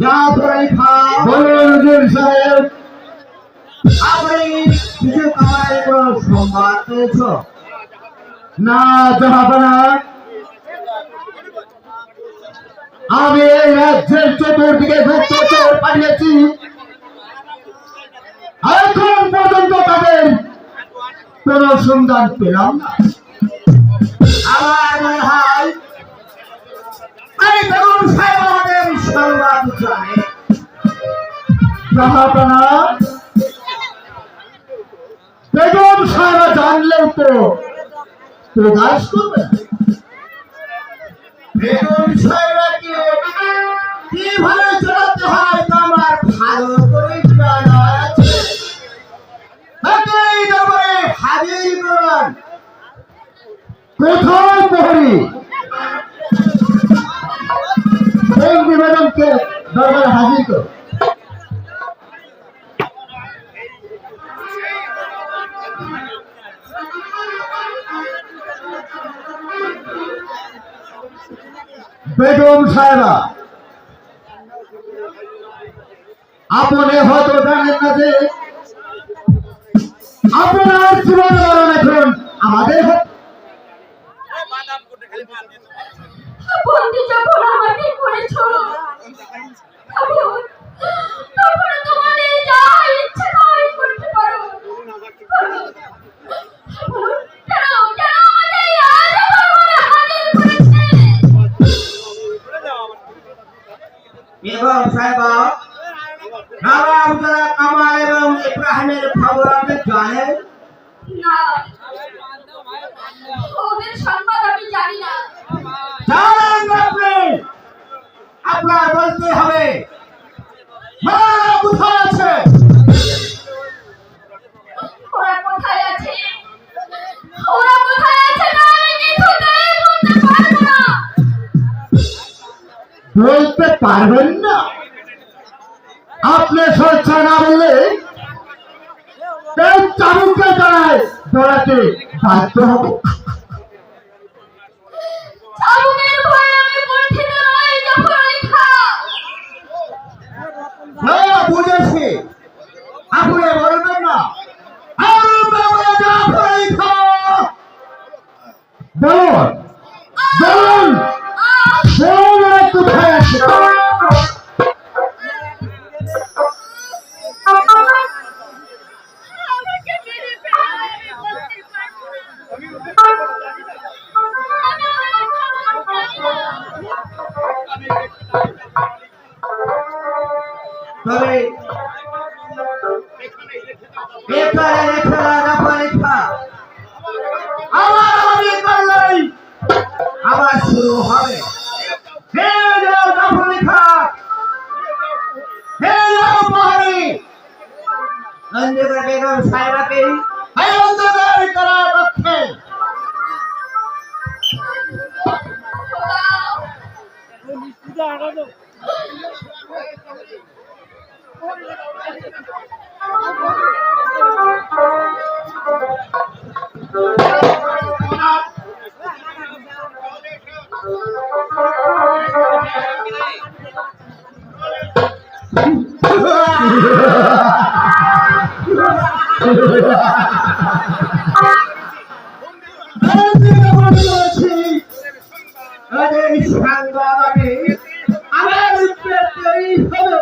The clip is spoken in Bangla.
যা ধরে খাও বলুন হুজুর সাহেব। আপনি কিছু কামাই কোনো সংবাদ পেয়েছ? না জাহাপনা, আমি এই রাজ্যের চতুর্দিকে গুপ্তচর পাঠিয়েছি, এখন পর্যন্ত তাদের কোন সন্ধান পেলাম না। আমার মনে হয় এই বেগম সাহেব আমাদের সংবাদ জানে। জাহাপনা, বেগম সাহেব জানলেও তো প্রকাশ করবে না। বেগম সাহেবকে কিভাবে চলাতে হয় তা আমার ভালো করে জানা আছে। তাকে এই দরবারে হাজির করুন। কোথায় প্রহরী? বন্দি বেগমকে দরবারে হাজির কর। বেগম সাহেবা, আপনি হয়তো জানেন না যে আপনার জীবন মরণ এখন আমাদের হাতে। বন্দি যখন আমাকে করেছো, তখন তোমাদের যা ইচ্ছে তাই করতে পারো। কেন আমাদের আজ দরবারে হাজির করেছে? বেগম সাহেব, নবাব জনাব কামাল এবং ইব্রাহিমের খবর আপনি জানেন? না, ওদের সংবাদ আমি জানি না। জানেন না আপনি? আপনার বলতে হবে মারা কোথায় আছে? ওরা কোথায় আছে? ওরা কোথায় আছে না আমি কিছুতেই বলতে পারবো না। বলতে পারবেন না? আপনি সচ্ছা না বললে চাবুককে দাঁড়ায় দৌড়াতে বাধ্য হব। চাবুকের ভয়ে আমি কুণ্ঠিত নই, জাফর আলী খাঁ। হ্যাঁ, বুঝেছি। আপনি বলবেন না? আমি বলবো জাফর আলী খাঁ। বলুন বলুন বলুন, ওরা কোথায় আছে? আমাকে মেরে ফেলো, আমি বলতে পারবো না। তবে এখানে লেখা জাফর আলী খাঁ আমার অনেক করলেই আবার শুরু হবে। হে যাও জাফর আলী খাঁ, হে যাও প্রহরী, নন্দীপুর বেগম সাহেবাকে অন্তর্ধান করার পক্ষে। সংবাদ আমি আমার পেতেই হবে।